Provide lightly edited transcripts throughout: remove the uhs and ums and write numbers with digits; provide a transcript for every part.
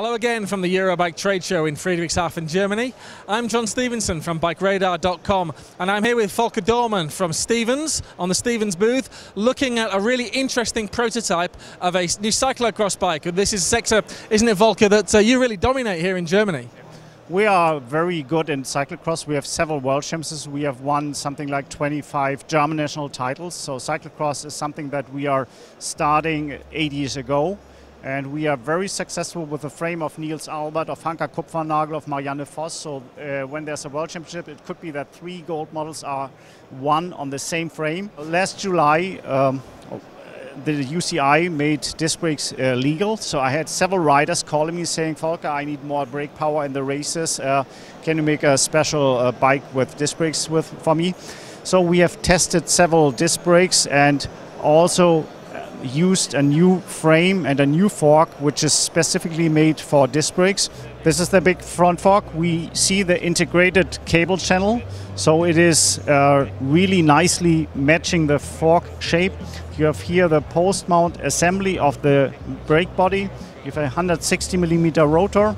Hello again from the Eurobike trade show in Friedrichshafen, Germany. I'm John Stevenson from BikeRadar.com, and I'm here with Volker Dorman from Stevens on the Stevens booth, looking at a really interesting prototype of a new cyclo-cross bike. This is a sector, isn't it, Volker, that you really dominate here in Germany? We are very good in cyclocross. We have several world championships. We have won something like 25 German national titles. So cyclocross is something that we are starting 8 years ago. And we are very successful with the frame of Niels Albert, of Hanka Kupfernagel, of Marianne Voss. So when there's a world championship, it could be that 3 gold models are won on the same frame. Last July, the UCI made disc brakes legal. So I had several riders calling me saying, Volker, I need more brake power in the races. Can you make a special bike with disc brakes for me? So we have tested several disc brakes and also used a new frame and a new fork which is specifically made for disc brakes. This is the big front fork. We see the integrated cable channel, so it is really nicely matching the fork shape. You have here the post mount assembly of the brake body. You have a 160mm rotor.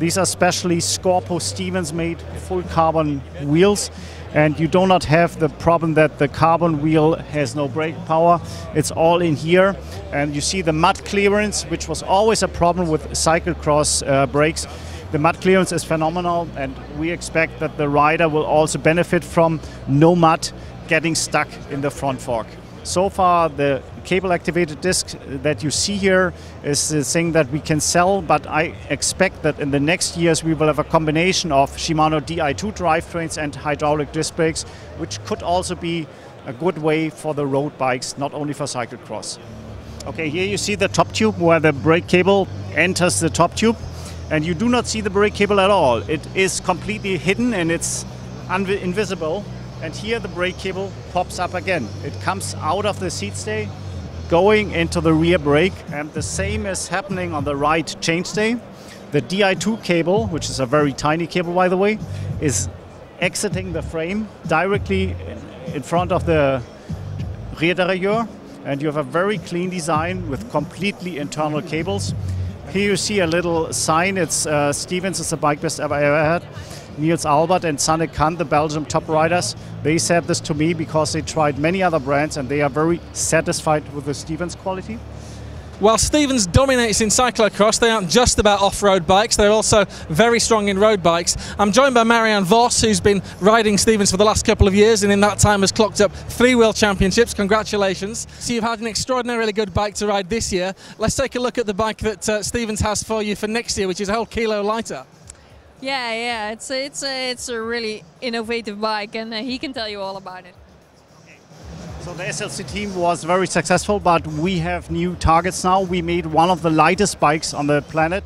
These are specially Scorpo Stevens made full carbon wheels. And you do not have the problem that the carbon wheel has no brake power. It's all in here. And you see the mud clearance, which was always a problem with cyclocross brakes. The mud clearance is phenomenal, and we expect that the rider will also benefit from no mud getting stuck in the front fork. So far, the cable-activated disc that you see here is the thing that we can sell, but I expect that in the next years we will have a combination of Shimano Di2 drivetrains and hydraulic disc brakes, which could also be a good way for the road bikes, not only for cyclocross. Okay, here you see the top tube where the brake cable enters the top tube, and you do not see the brake cable at all. It is completely hidden and it's invisible. And here the brake cable pops up again. It comes out of the seat stay, going into the rear brake, and the same is happening on the right chainstay. The Di2 cable, which is a very tiny cable by the way, is exiting the frame directly in front of the rear derailleur, and you have a very clean design with completely internal cables. Here you see a little sign. It's Stevens is the bike best ever had. Niels Albert and Sanne Kant, the Belgian top riders, they said this to me because they tried many other brands and they are very satisfied with the Stevens quality. While Stevens dominates in cyclocross, they aren't just about off-road bikes, they're also very strong in road bikes. I'm joined by Marianne Voss, who's been riding Stevens for the last couple of years and in that time has clocked up 3 world championships. Congratulations. So you've had an extraordinarily good bike to ride this year. Let's take a look at the bike that Stevens has for you for next year, which is a whole kilo lighter. Yeah, it's a really innovative bike, and he can tell you all about it. Okay. So the SLC team was very successful, but we have new targets now. We made one of the lightest bikes on the planet.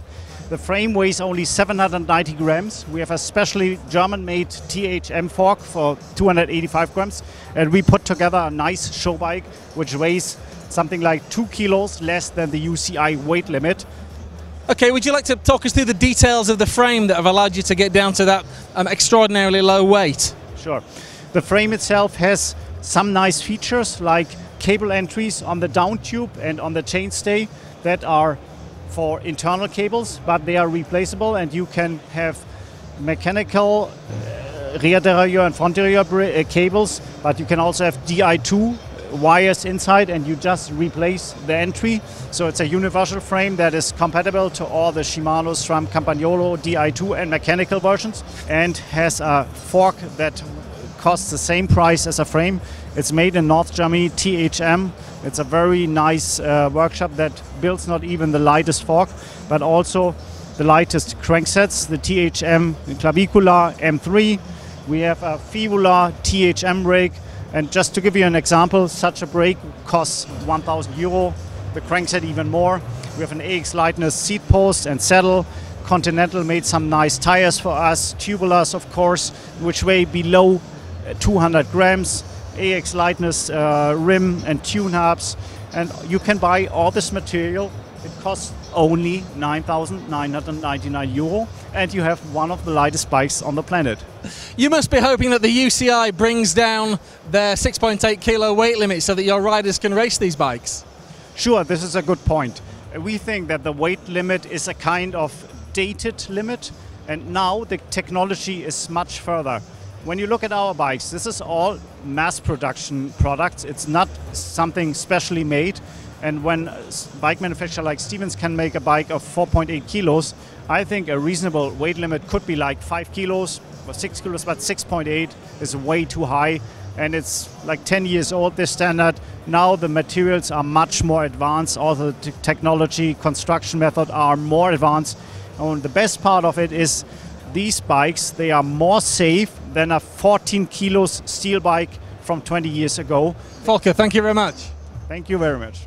The frame weighs only 790 grams. We have a specially German-made THM fork for 285 grams, and we put together a nice show bike which weighs something like 2 kilos less than the UCI weight limit. Okay, would you like to talk us through the details of the frame that have allowed you to get down to that extraordinarily low weight? Sure. The frame itself has some nice features like cable entries on the down tube and on the chainstay that are for internal cables, but they are replaceable, and you can have mechanical rear derailleur and front derailleur cables, but you can also have Di2 wires inside and you just replace the entry. So it's a universal frame that is compatible to all the Shimano, SRAM, Campagnolo, Di2 and mechanical versions, and has a fork that costs the same price as a frame. It's made in North Germany, THM. It's a very nice workshop that builds not even the lightest fork, but also the lightest cranksets, the THM Clavicula M3. We have a Fibula THM brake. And just to give you an example, such a brake costs 1,000 euro, the crankset even more. We have an AX Lightness seat post and saddle. Continental made some nice tires for us, tubulars of course, which weigh below 200 grams, AX Lightness rim and tune hubs. And you can buy all this material. It costs only 9,999 euro, and you have one of the lightest bikes on the planet. You must be hoping that the UCI brings down their 6.8 kilo weight limit so that your riders can race these bikes. Sure, this is a good point. We think that the weight limit is a kind of outdated limit, and now the technology is much further. When you look at our bikes, this is all mass production products. It's not something specially made. And when a bike manufacturer like Stevens can make a bike of 4.8 kilos, I think a reasonable weight limit could be like 5 kilos or 6 kilos, but 6.8 is way too high. And it's like 10 years old, this standard. Now the materials are much more advanced. Also the technology, construction method are more advanced. And the best part of it is these bikes, they are more safe than a 14 kilos steel bike from 20 years ago. Volker, thank you very much. Thank you very much.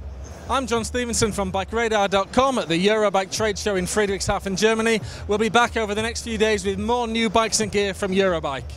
I'm John Stevenson from BikeRadar.com at the Eurobike trade show in Friedrichshafen, Germany. We'll be back over the next few days with more new bikes and gear from Eurobike.